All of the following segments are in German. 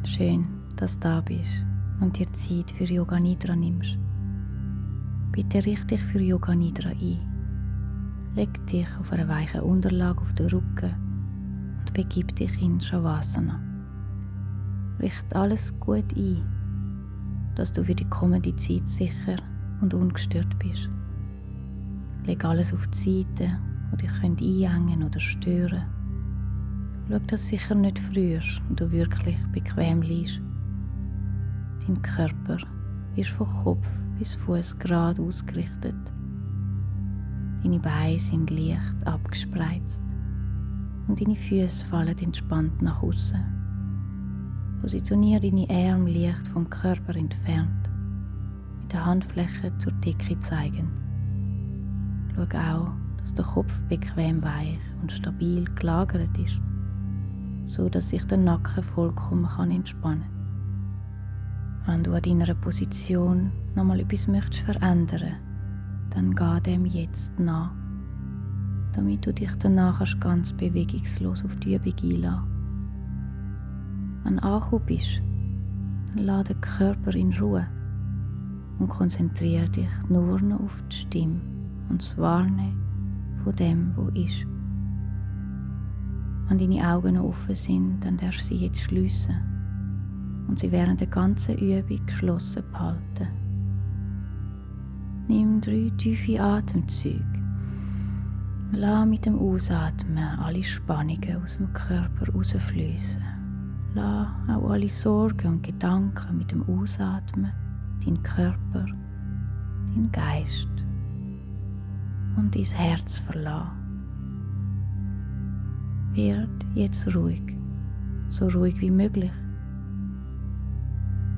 Schön, dass du da bist und dir Zeit für Yoga Nidra nimmst. Bitte richte dich für Yoga Nidra ein. Leg dich auf einer weichen Unterlage auf den Rücken und begib dich in Shavasana. Richte alles gut ein, dass du für die kommende Zeit sicher und ungestört bist. Leg alles auf die Seite, wo dich einengen oder stören. Schau, dass du sicher nicht frierst und du wirklich bequem liegst. Dein Körper ist von Kopf bis Fuß gerade ausgerichtet. Deine Beine sind leicht abgespreizt und deine Füße fallen entspannt nach außen. Positioniere deine Arme leicht vom Körper entfernt, mit der Handfläche zur Decke zeigend. Schau auch, dass der Kopf bequem weich und stabil gelagert ist, so dass sich der Nacken vollkommen entspannen kann. Wenn du an deiner Position nochmal etwas möchtest verändern, dann geh dem jetzt nach, damit du dich danach ganz bewegungslos auf die Übung einlassen. Wenn du angekommen bist, dann lass den Körper in Ruhe und konzentriere dich nur noch auf die Stimme und das Wahrnehmen von dem, was ist. Wenn deine Augen noch offen sind, dann darfst du sie jetzt schliessen und sie während der ganzen Übung geschlossen behalten. Nimm 3 tiefe Atemzüge. Lass mit dem Ausatmen alle Spannungen aus dem Körper rausfließen. Lass auch alle Sorgen und Gedanken mit dem Ausatmen deinen Körper, deinen Geist und dein Herz verlassen. Werd jetzt ruhig, so ruhig wie möglich.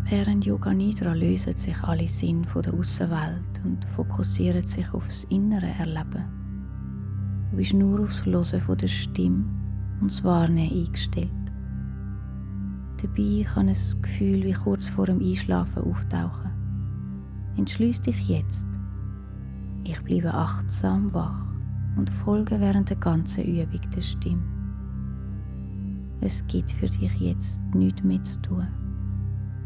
Während Yoga Nidra lösen sich alle Sinne von der Aussenwelt und fokussieren sich auf das innere Erleben. Du bist nur aufs Hören von der Stimme und das Wahrnehmen eingestellt. Dabei kann ein Gefühl wie kurz vor dem Einschlafen auftauchen. Entschliess dich jetzt. Ich bleibe achtsam wach und folge während der ganzen Übung der Stimme. Es gibt für dich jetzt nichts mehr zu tun.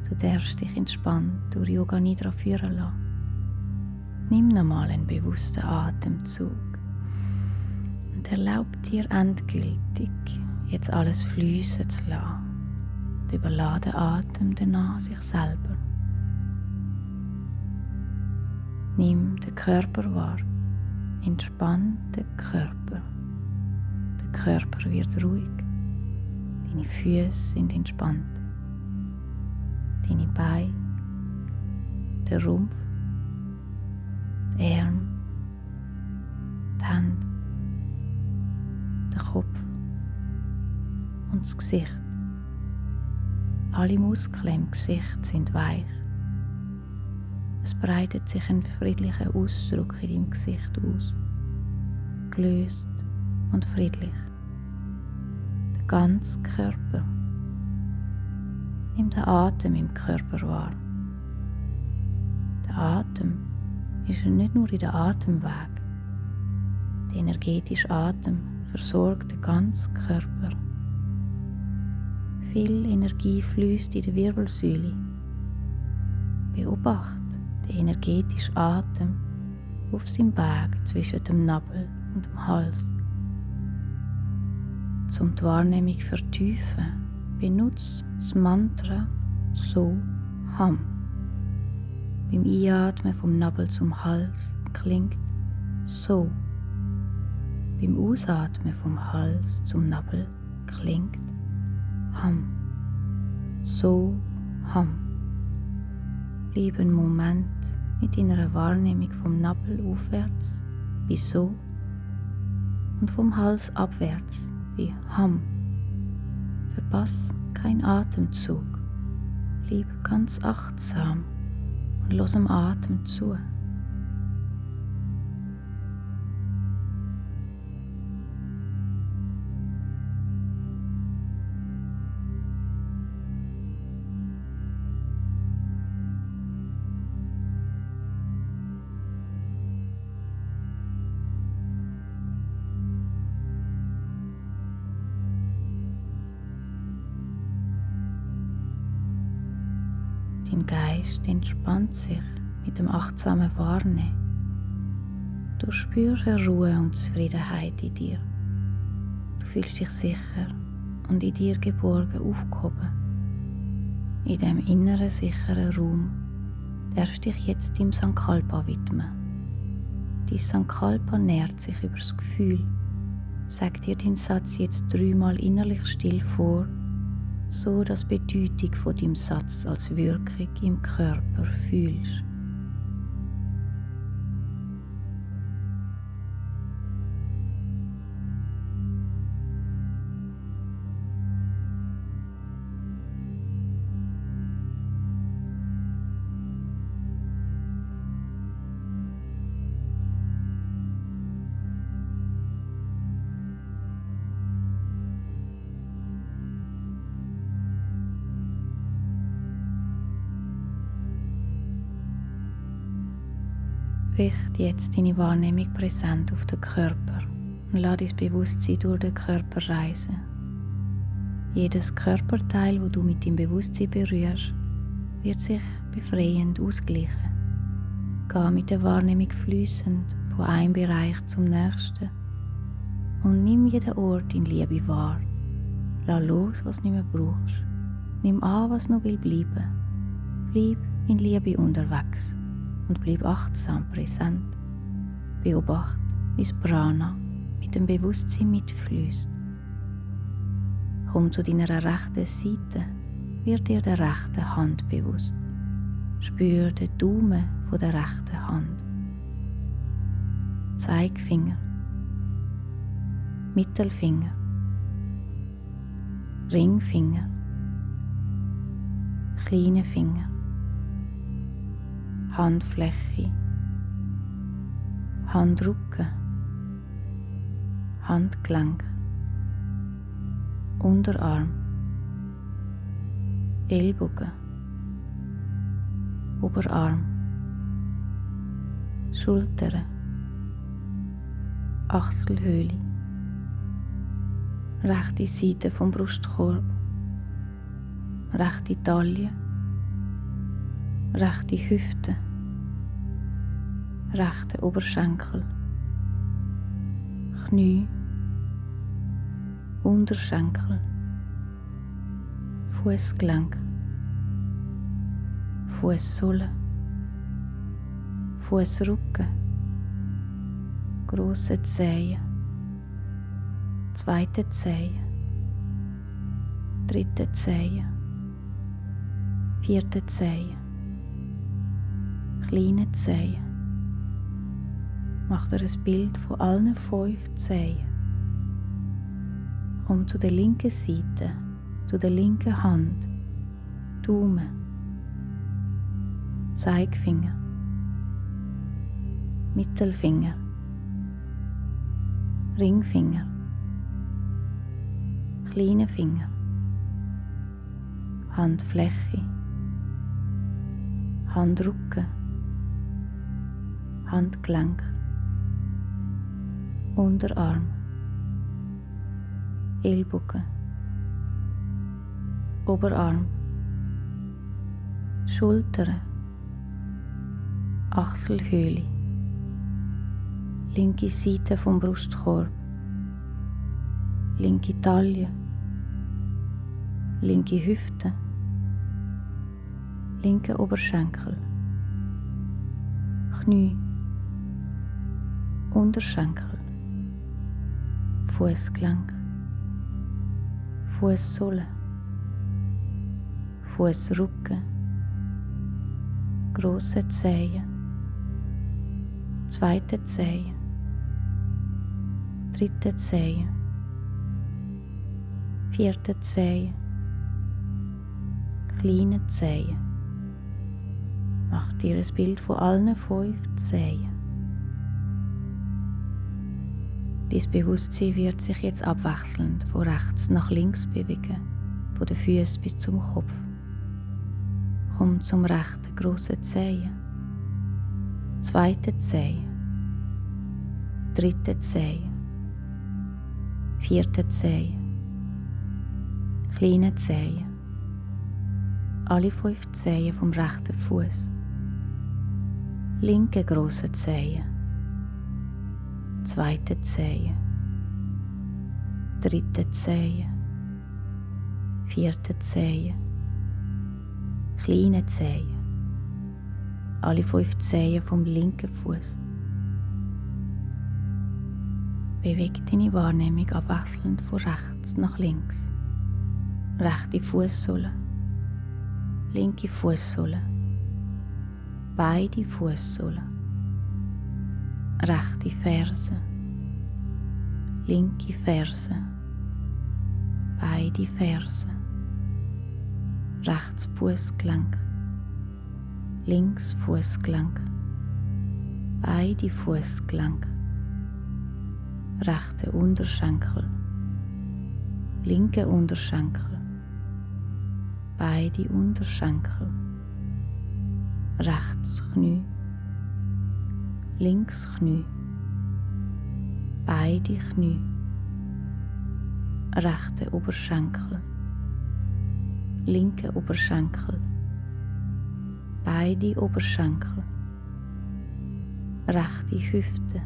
Du darfst dich entspannt durch Yoga Nidra führen lassen. Nimm nochmal einen bewussten Atemzug und erlaub dir endgültig, jetzt alles fließen zu lassen. Und überlass den Atem danach sich selber. Nimm den Körper wahr. Entspann den Körper. Der Körper wird ruhig. Deine Füße sind entspannt. Deine Beine, der Rumpf, die Arme, die Hände, der Kopf und das Gesicht. Alle Muskeln im Gesicht sind weich. Es breitet sich ein friedlicher Ausdruck in deinem Gesicht aus, gelöst und friedlich. Der ganze Körper. Nimm den Atem im Körper wahr. Der Atem ist nicht nur in den Atemweg. Der energetische Atem versorgt den ganzen Körper. Viel Energie fließt in der Wirbelsäule. Beobachte den energetischen Atem auf seinem Weg zwischen dem Nabel und dem Hals. Um die Wahrnehmung zu vertiefen, benutze das Mantra So Ham. Beim Einatmen vom Nabel zum Hals klingt So. Beim Ausatmen vom Hals zum Nabel klingt Ham. So Ham. Bleib einen Moment mit deiner Wahrnehmung vom Nabel aufwärts bis So und vom Hals abwärts wie Ham. Verpass keinen Atemzug. Bleib ganz achtsam und lass dem Atem zu. Dein Geist entspannt sich mit dem achtsamen Wahrnehmen. Du spürst eine Ruhe und Zufriedenheit in dir. Du fühlst dich sicher und in dir geborgen aufgehoben. In diesem inneren, sicheren Raum darfst du dich jetzt dem Sankalpa widmen. Dein Sankalpa nährt sich über das Gefühl. Sag dir den Satz jetzt 3-mal innerlich still vor, so dass die Bedeutung von deinem Satz als Wirkung im Körper fühlst. Richte jetzt deine Wahrnehmung präsent auf den Körper und lass dein Bewusstsein durch den Körper reisen. Jedes Körperteil, das du mit deinem Bewusstsein berührst, wird sich befreiend ausgleichen. Geh mit der Wahrnehmung fließend von einem Bereich zum nächsten und nimm jeden Ort in Liebe wahr. Lass los, was du nicht mehr brauchst. Nimm an, was noch bleiben will. Bleib in Liebe unterwegs. Und bleib achtsam präsent. Beobachte, wie das Prana mit dem Bewusstsein mitfließt. Komm zu deiner rechten Seite, wird dir der rechten Hand bewusst. Spür den Daumen von der rechten Hand. Zeigefinger, Mittelfinger, Ringfinger, kleine Finger, Handfläche, Handrücken, Handgelenk, Unterarm, Ellbogen, Oberarm, Schultern, Achselhöhle, rechte Seite vom Brustkorb, rechte Taille, rechte Hüfte, rechte Oberschenkel, Knie, Unterschenkel, Fußgelenk, Fußsohle, Fußrücken, grosse Zehen, zweite Zehen, dritte Zehen, vierte Zehen, kleine Zehen. Mach dir ein Bild von allen 5 Zehen. Komm zu der linken Seite, zu der linken Hand, Daumen, Zeigefinger, Mittelfinger, Ringfinger, kleine Finger, Handfläche, Handrücken, Handgelenk, Unterarm, Ellbogen, Oberarm, Schultern, Achselhöhle, linke Seite vom Brustkorb, linke Taille, linke Hüfte, linke Oberschenkel, Knie, Unterschenkel, Fußgelenk, Fußsohle, Fußrücken, grosse Zehen, zweite Zehen, dritte Zehen, vierte Zehen, kleine Zehen. Mach dir ein Bild von allen 5 Zehen. Dein Bewusstsein wird sich jetzt abwechselnd von rechts nach links bewegen, von den Füßen bis zum Kopf. Komm zum rechten grossen Zehen, zweite Zehen, dritte Zehen, vierte Zehen, kleine Zehen, alle 5 Zehen vom rechten Fuß, linke grosse Zehe, zweite Zehe, dritte Zehe, vierte Zehe, kleine Zehe, alle 5 Zehen vom linken Fuß. Bewege deine Wahrnehmung abwechselnd von rechts nach links. Rechte Fußsohle, linke Fußsohle, beide Fußsohlen, rechte Ferse, linke Ferse, beide Ferse, rechts Fußgelenk, links Fußgelenk, beide Fußgelenk, rechte Unterschenkel, linke Unterschenkel, beide Unterschenkel, rechts Knie, links Knie, beide Knie, rechte Oberschenkel, linke Oberschenkel, beide Oberschenkel, rechte Hüfte,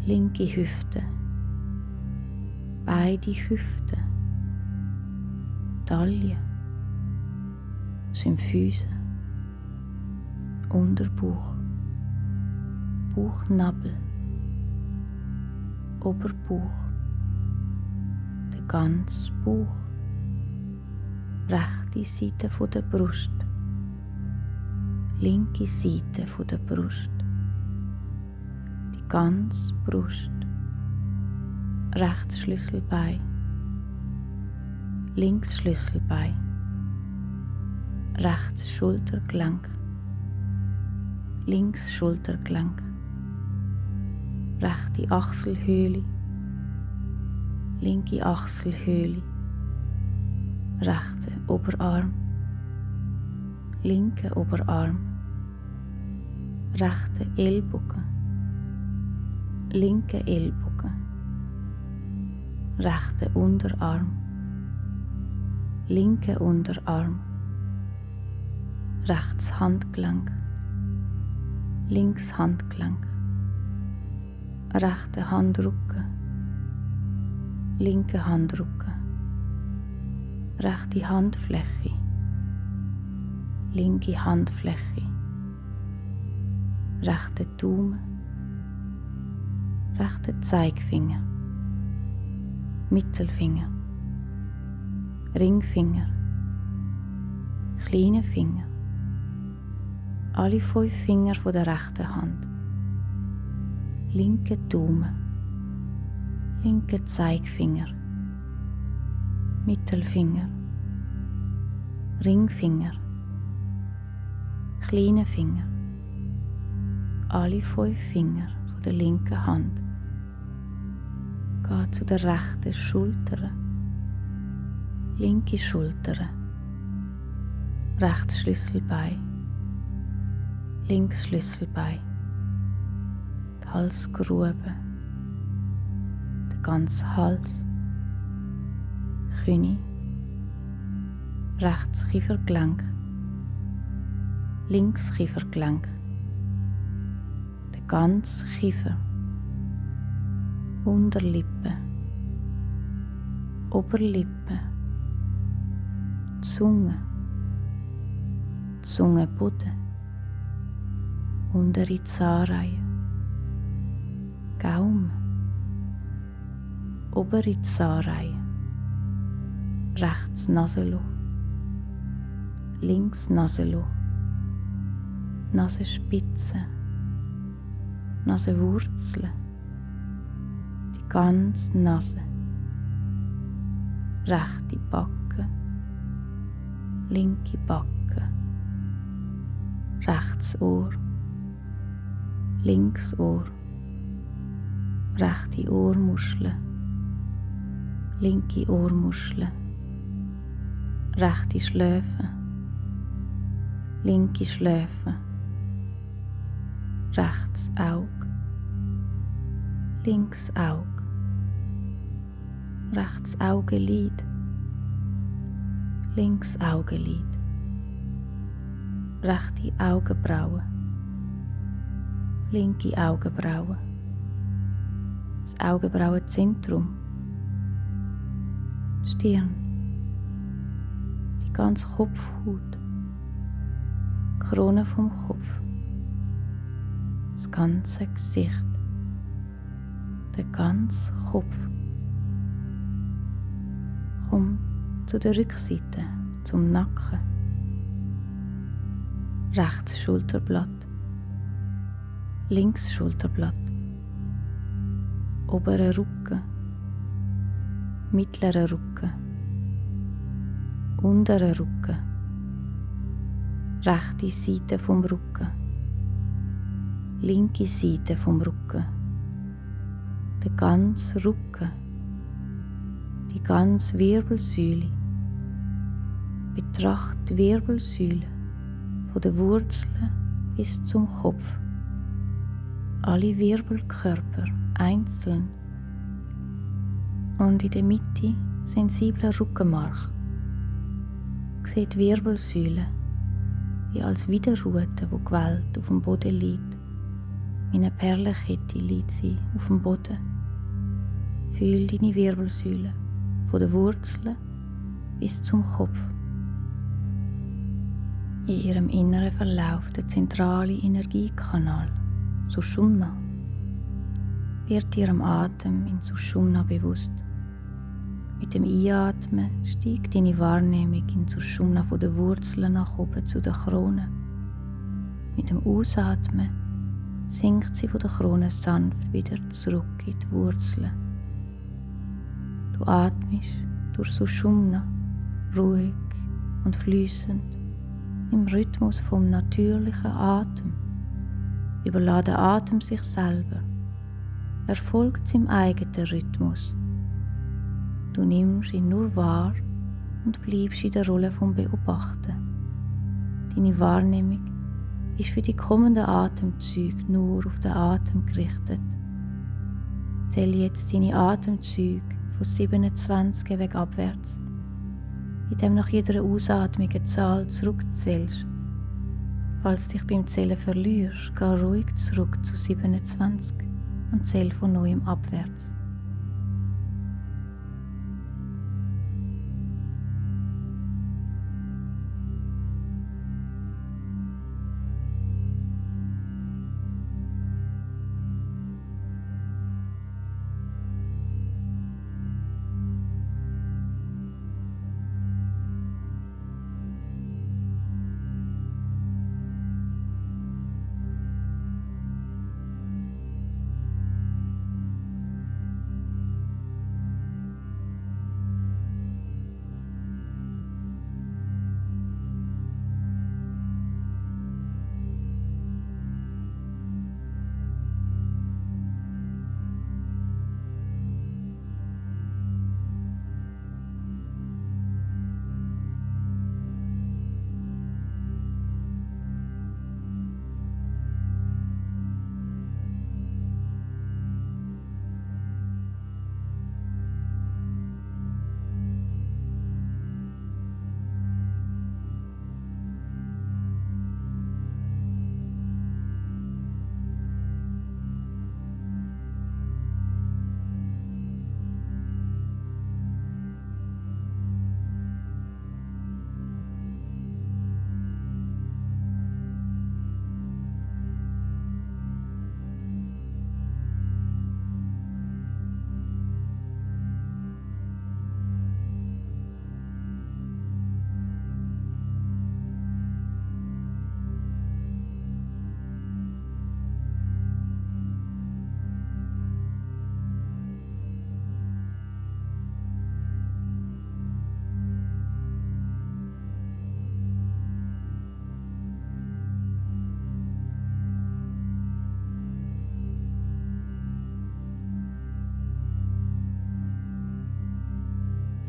linke Hüfte, beide Hüfte, Taille, Symphyse, Unterbauch, Bauchnabel, Oberbauch, der ganze Bauch, rechte Seite von der Brust, linke Seite von der Brust, die ganze Brust, rechts Schlüsselbein, links Schlüsselbein, rechts Schultergelenk, links Schultergelenk, rechte Achselhöhle, linke Achselhöhle, rechte Oberarm, linke Oberarm, rechte Ellbogen, linke Ellbogen, rechte Unterarm, linke Unterarm, rechts Handgelenk, links Handgelenk, rechte Handrücken, linke Handrücken, rechte Handfläche, linke Handfläche, rechte Daumen, rechte Zeigefinger, Mittelfinger, Ringfinger, kleine Finger, alle 5 Finger von der rechten Hand, linke Daumen, linke Zeigefinger, Mittelfinger, Ringfinger, kleine Finger, alle 5 Finger von der linken Hand. Geh zu der rechten Schulter, linke Schulter, rechts Schlüsselbein, links Schlüsselbein, die Halsgrube, der ganze Hals, Knie, rechts Kiefergelenk, links Kiefergelenk, der ganze Kiefer, Unterlippe, Oberlippe, Zunge, Zungenboden, untere Zahnreihe, Gaumen, obere Zahnreihe, rechts Nasenloch, links Nasenloch, Nasenspitze, Nasenwurzeln, die ganze Nase, rechte Backe, linke Backe, rechts Ohr, links Ohr, rechte Ohrmuschel, linke Ohrmuschel, rechte Schläfe, linke Schläfe, rechts Auge, links Auge, rechts Augenlid, Links Augenlid, rechte Augenbraue, linke Augenbraue, das Augenbrauenzentrum, Stirn, die ganze Kopfhaut, Krone vom Kopf, das ganze Gesicht, der ganze Kopf. Komm zu der Rückseite, zum Nacken, rechts Schulterblatt, links Schulterblatt, oberer Rücken, mittlerer Rücken, unterer Rücken, rechte Seite vom Rücken, linke Seite vom Rücken, der ganze Rücken, die ganze Wirbelsäule. Betracht die Wirbelsäule von den Wurzeln bis zum Kopf. Alle Wirbelkörper einzeln. Und in der Mitte sensibler Rückenmark. Seht die Wirbelsäule wie als Widerrute, wo gewellt auf dem Boden liegt. Wie eine Perlenkette liegt sie auf dem Boden. Fühl deine Wirbelsäule von den Wurzeln bis zum Kopf. In ihrem Inneren verläuft der zentrale Energiekanal, Sushumna. Wird ihrem Atem in Sushumna bewusst. Mit dem Einatmen steigt deine Wahrnehmung in Sushumna von den Wurzeln nach oben zu der Krone. Mit dem Ausatmen sinkt sie von der Krone sanft wieder zurück in die Wurzeln. Du atmest durch Sushumna, ruhig und fließend, im Rhythmus vom natürlichen Atem. Überlässt der Atem sich selber. Er folgt seinem eigenen Rhythmus. Du nimmst ihn nur wahr und bleibst in der Rolle vom Beobachten. Deine Wahrnehmung ist für die kommenden Atemzüge nur auf den Atem gerichtet. Zähl jetzt deine Atemzüge von 27 weg abwärts, indem nach jeder Ausatmung eine Zahl zurückzählst. Falls dich beim Zählen verlierst, geh ruhig zurück zu 27 und zähl von neuem abwärts.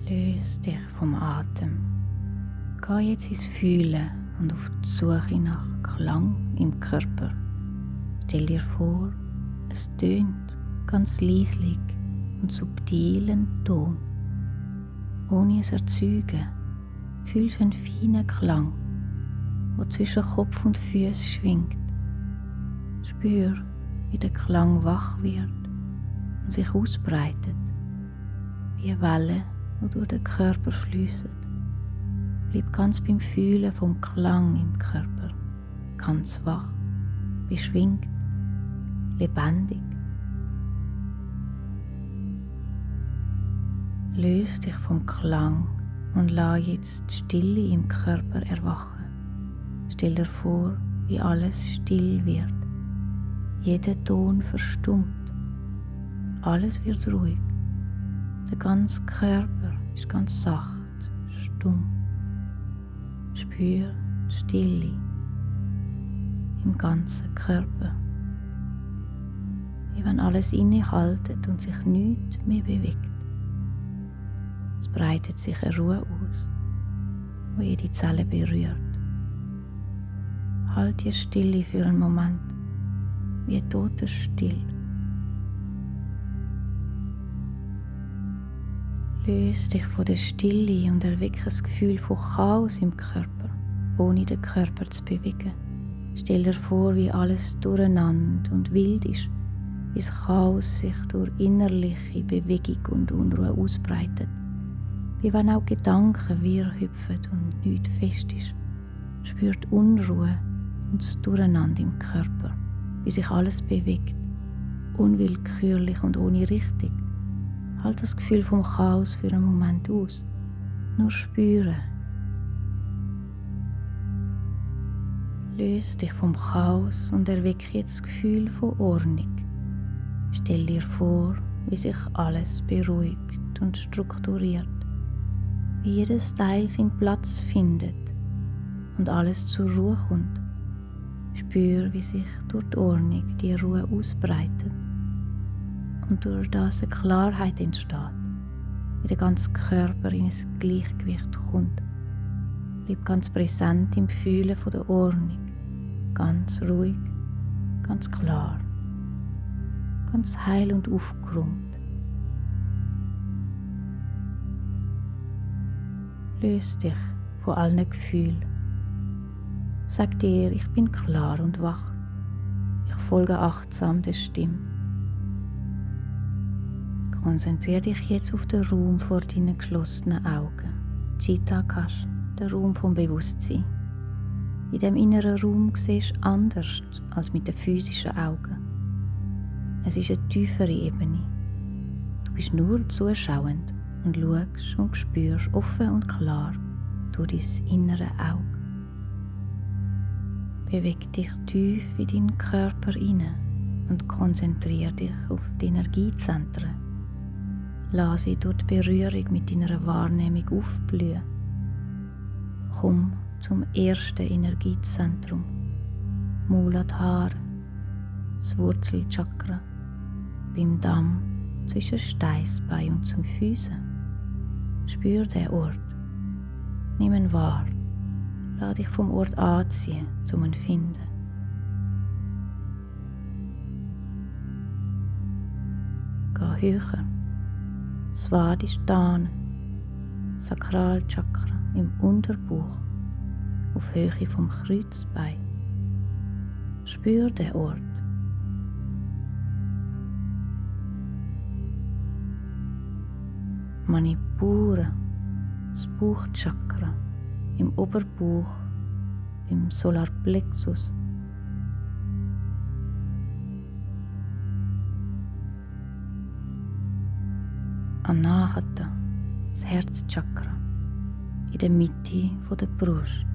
Löse dich vom Atem. Geh jetzt ins Fühlen und auf die Suche nach Klang im Körper. Stell dir vor, es tönt ganz leislich und subtilen Ton. Ohne es erzeugen, Gefühl für einen feinen Klang, der zwischen Kopf und Füßen schwingt. Spür, wie der Klang wach wird und sich ausbreitet, wie eine Welle, die durch den Körper fließt. Bleib ganz beim Fühlen vom Klang im Körper, ganz wach, beschwingt, lebendig. Löse dich vom Klang und lass jetzt die Stille im Körper erwachen. Stell dir vor, wie alles still wird. Jeder Ton verstummt. Alles wird ruhig. Der ganze Körper ist ganz sacht, stumm. Spür die Stille im ganzen Körper. Wie wenn alles innehaltet und sich nichts mehr bewegt. Es breitet sich eine Ruhe aus, die jede Zelle berührt. Halt die Stille für einen Moment, wie totenstill. Löse dich von der Stille und erwecke ein Gefühl von Chaos im Körper, ohne den Körper zu bewegen. Stell dir vor, wie alles durcheinander und wild ist, wie das Chaos sich durch innerliche Bewegung und Unruhe ausbreitet. Wie wenn auch Gedanken wirrhüpfen und nichts fest ist. Spür die Unruhe und das Durcheinander im Körper, wie sich alles bewegt, unwillkürlich und ohne Richtung. Halt das Gefühl vom Chaos für einen Moment aus. Nur spüren. Löse dich vom Chaos und erwecke jetzt das Gefühl von Ordnung. Stell dir vor, wie sich alles beruhigt und strukturiert. Wie jedes Teil seinen Platz findet und alles zur Ruhe kommt. Spür, wie sich durch die Ordnung die Ruhe ausbreitet und durch das eine Klarheit entsteht, wie der ganze Körper in ein Gleichgewicht kommt. Bleib ganz präsent im Fühlen von der Ordnung, ganz ruhig, ganz klar, ganz heil und aufgeräumt. Löse dich von allen Gefühlen. Sag dir, ich bin klar und wach. Ich folge achtsam der Stimme. Konzentriere dich jetzt auf den Raum vor deinen geschlossenen Augen. Chittakash, der Raum vom Bewusstsein. In dem inneren Raum siehst du anders als mit den physischen Augen. Es ist eine tiefere Ebene. Du bist nur zuschauend und schaust und spürst offen und klar durch dein innere Auge. Beweg dich tief in deinen Körper hinein und konzentriere dich auf die Energiezentren. Lass sie durch die Berührung mit deiner Wahrnehmung aufblühen. Komm zum ersten Energiezentrum, Muladhara, das Wurzelchakra, beim Damm zwischen Steißbein und zum Füßen. Spür den Ort, nimm ihn wahr, lass dich vom Ort anziehen, um ihn zu finden. Geh höher, Svadhisthana, Sakralchakra im Unterbauch, auf Höhe vom Kreuzbein. Spür den Ort. Manipura, das Bauchchakra im Oberbauch, im Solarplexus. Anahata, das Herzchakra in der Mitte der Brust.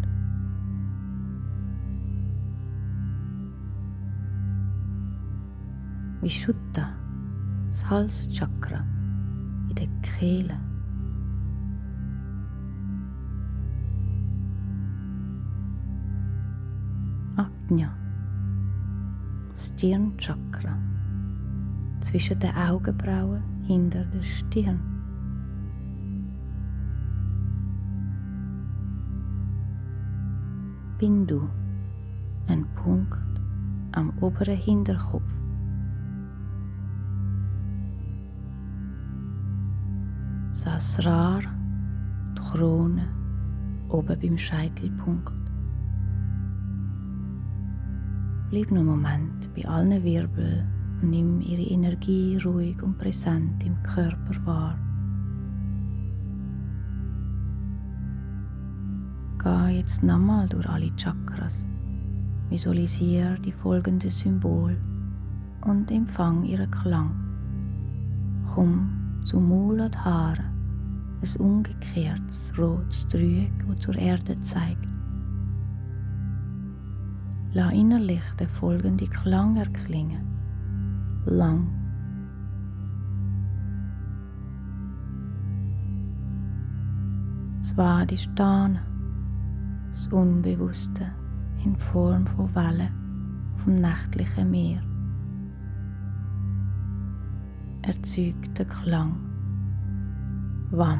Vishuddha, das Halschakra in der Kehle. Ajna, das Stirnchakra zwischen den Augenbrauen hinter der Stirn. Bindu, ein Punkt am oberen Hinterkopf. Sahasrara, die Krone, oben beim Scheitelpunkt. Bleib nur einen Moment bei allen Wirbeln und nimm ihre Energie ruhig und präsent im Körper wahr. Geh jetzt nochmal durch alle Chakras. Visualisiere die folgenden Symbole und empfang ihren Klang. Komm zu Muladhara, ein umgekehrtes rotes Dreieck, das zur Erde zeigt. Lass innerlich den folgenden Klang erklingen. Lang. Svadhisthana, das Unbewusste in Form von Wellen auf dem nächtlichen Meer. Erzeugt den Klang. Vam.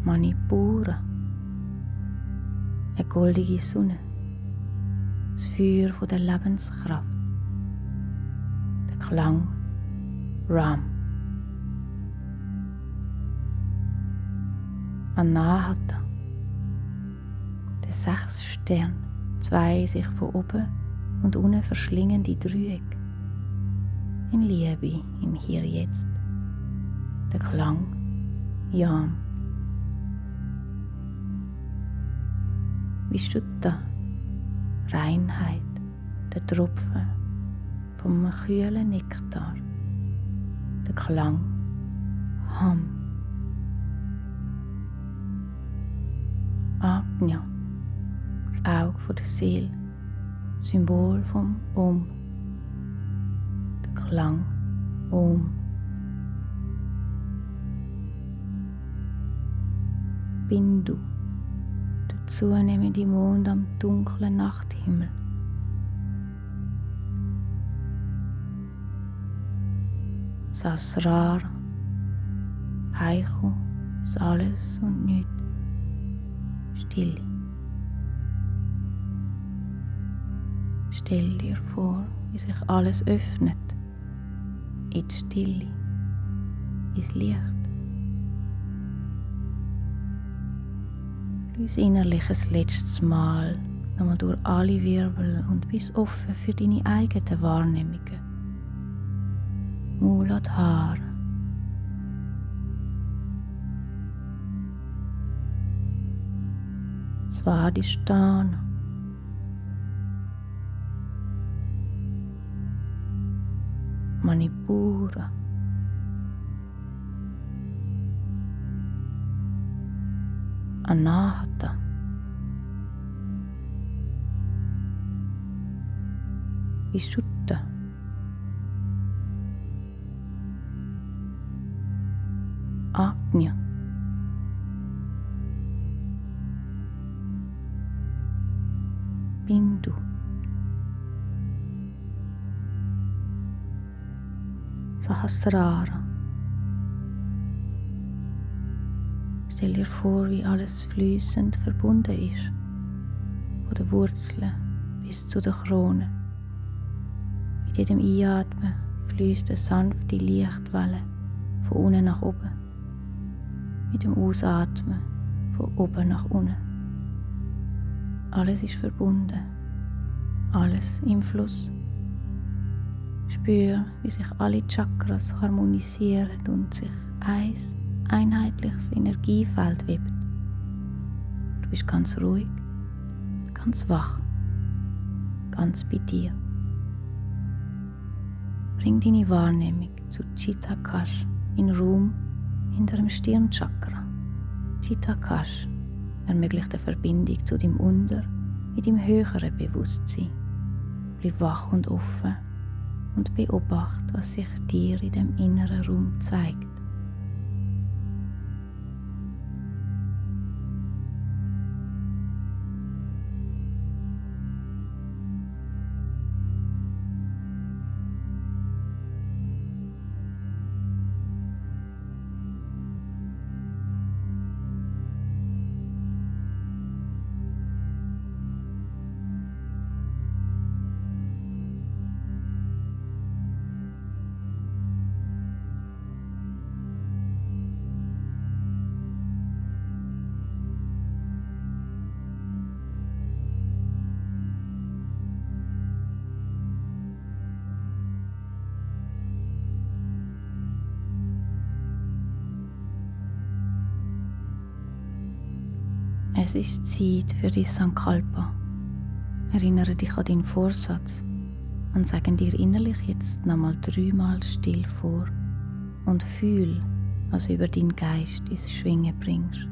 Manipura, eine goldige Sonne, das Feuer von der Lebenskraft. Der Klang Ram. Anahata, der 6 Stern, 2 sich von oben und unten verschlingende Dreieck. In Liebe im Hier Jetzt. Der Klang Yam. Vishuddha, Reinheit, der Tropfen vom kühlen Nektar. Der Klang Ham. Ajna, das Auge der Seele, Symbol vom Om. Der Klang Om. Bindu, der zunehmende Mond am dunklen Nachthimmel. Sasrara, Heicho, ist alles und nichts. Stille. Stell dir vor, wie sich alles öffnet. In die Stille, ins Licht. Schließ innerlich ein letztes Mal nochmal durch alle Wirbel und bist offen für deine eigenen Wahrnehmungen. Muladhara. Svadhisthana. Manipura. Anahata. Vishuddha. Ajna. Bindu. Sahasrara. Stell dir vor, wie alles fließend verbunden ist, von den Wurzeln bis zu den Kronen. Mit jedem Einatmen fließt eine sanfte Lichtwelle von unten nach oben. Mit dem Ausatmen von oben nach unten. Alles ist verbunden, alles im Fluss. Spür, wie sich alle Chakras harmonisieren und sich ein einheitliches Energiefeld webt. Du bist ganz ruhig, ganz wach, ganz bei dir. Bring deine Wahrnehmung zu Chittakash in Raum hinter dem Stirnchakra. Chittakash ermöglicht eine Verbindung zu deinem mit deinem höheren Bewusstsein. Bleib wach und offen und beobachte, was sich dir in dem inneren Raum zeigt. Es ist Zeit für dein Sankalpa. Erinnere dich an deinen Vorsatz und sag dir innerlich jetzt nochmal 3-mal still vor und fühl, was über deinen Geist ins Schwingen bringst.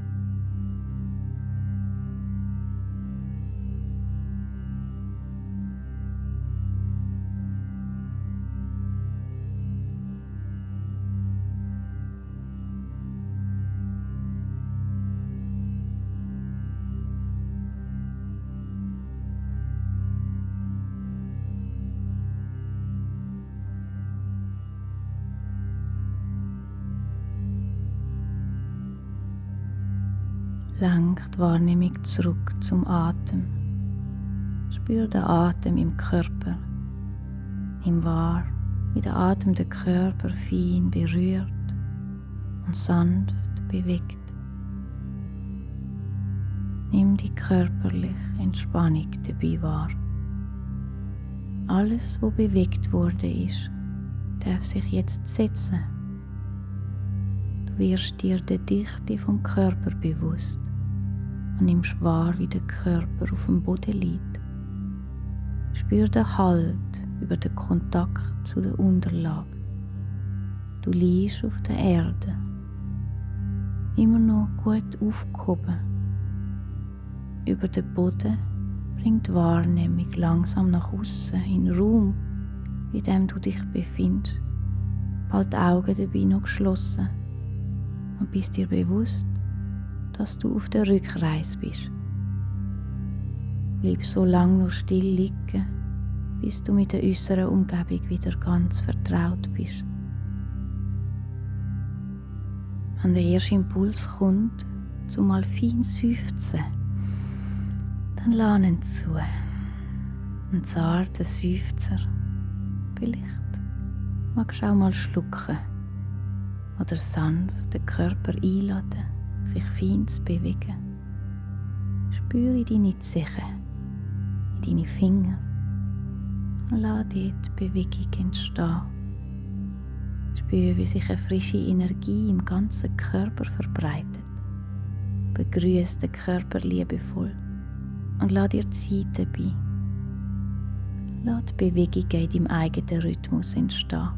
Lenk die Wahrnehmung zurück zum Atem. Spür den Atem im Körper. Nimm wahr, wie der Atem den Körper fein berührt und sanft bewegt. Nimm die körperliche Entspannung dabei wahr. Alles, was bewegt worden ist, darf sich jetzt setzen. Du wirst dir der Dichte vom Körper bewusst und nimmst wahr, wie der Körper auf dem Boden liegt. Spür den Halt über den Kontakt zu der Unterlage. Du liegst auf der Erde, immer noch gut aufgehoben. Über den Boden bringt die Wahrnehmung langsam nach außen in den Raum, in dem du dich befindest. Bald die Augen dabei noch geschlossen und bist dir bewusst, dass du auf der Rückreise bist. Bleib so lange noch still liegen, bis du mit der äußeren Umgebung wieder ganz vertraut bist. Wenn der erste Impuls kommt, zum mal fein seufzen, dann lass ihn zu. Ein zarter Seufzer. Vielleicht magst du auch mal schlucken oder sanft den Körper einladen, sich fein zu bewegen. Spüre deine Zehen, in deine Finger und lass dort Bewegung entstehen. Spüre, wie sich eine frische Energie im ganzen Körper verbreitet. Begrüße den Körper liebevoll und lass dir Zeit dabei. Lass die Bewegungen in deinem eigenen Rhythmus entstehen.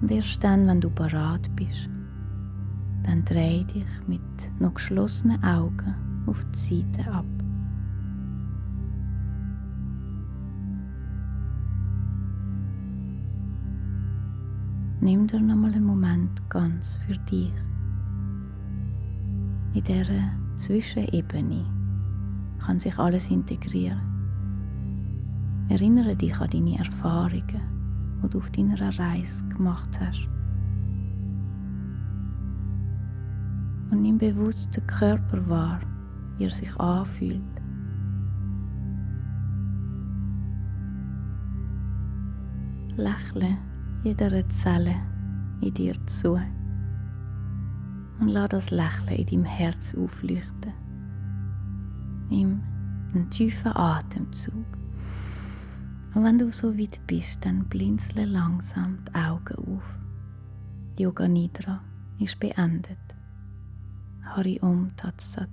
Und erst dann, wenn du bereit bist, dann dreh dich mit noch geschlossenen Augen auf die Seite ab. Nimm dir nochmal einen Moment ganz für dich. In dieser Zwischenebene kann sich alles integrieren. Erinnere dich an deine Erfahrungen, die du auf deiner Reise gemacht hast. Und nimm bewusst den Körper wahr, wie er sich anfühlt. Lächle jeder Zelle in dir zu und lass das Lächeln in deinem Herz aufleuchten. Nimm einen tiefen Atemzug. Und wenn du so weit bist, dann blinzle langsam die Augen auf. Yoga Nidra ist beendet. Hari Om Tat Sat.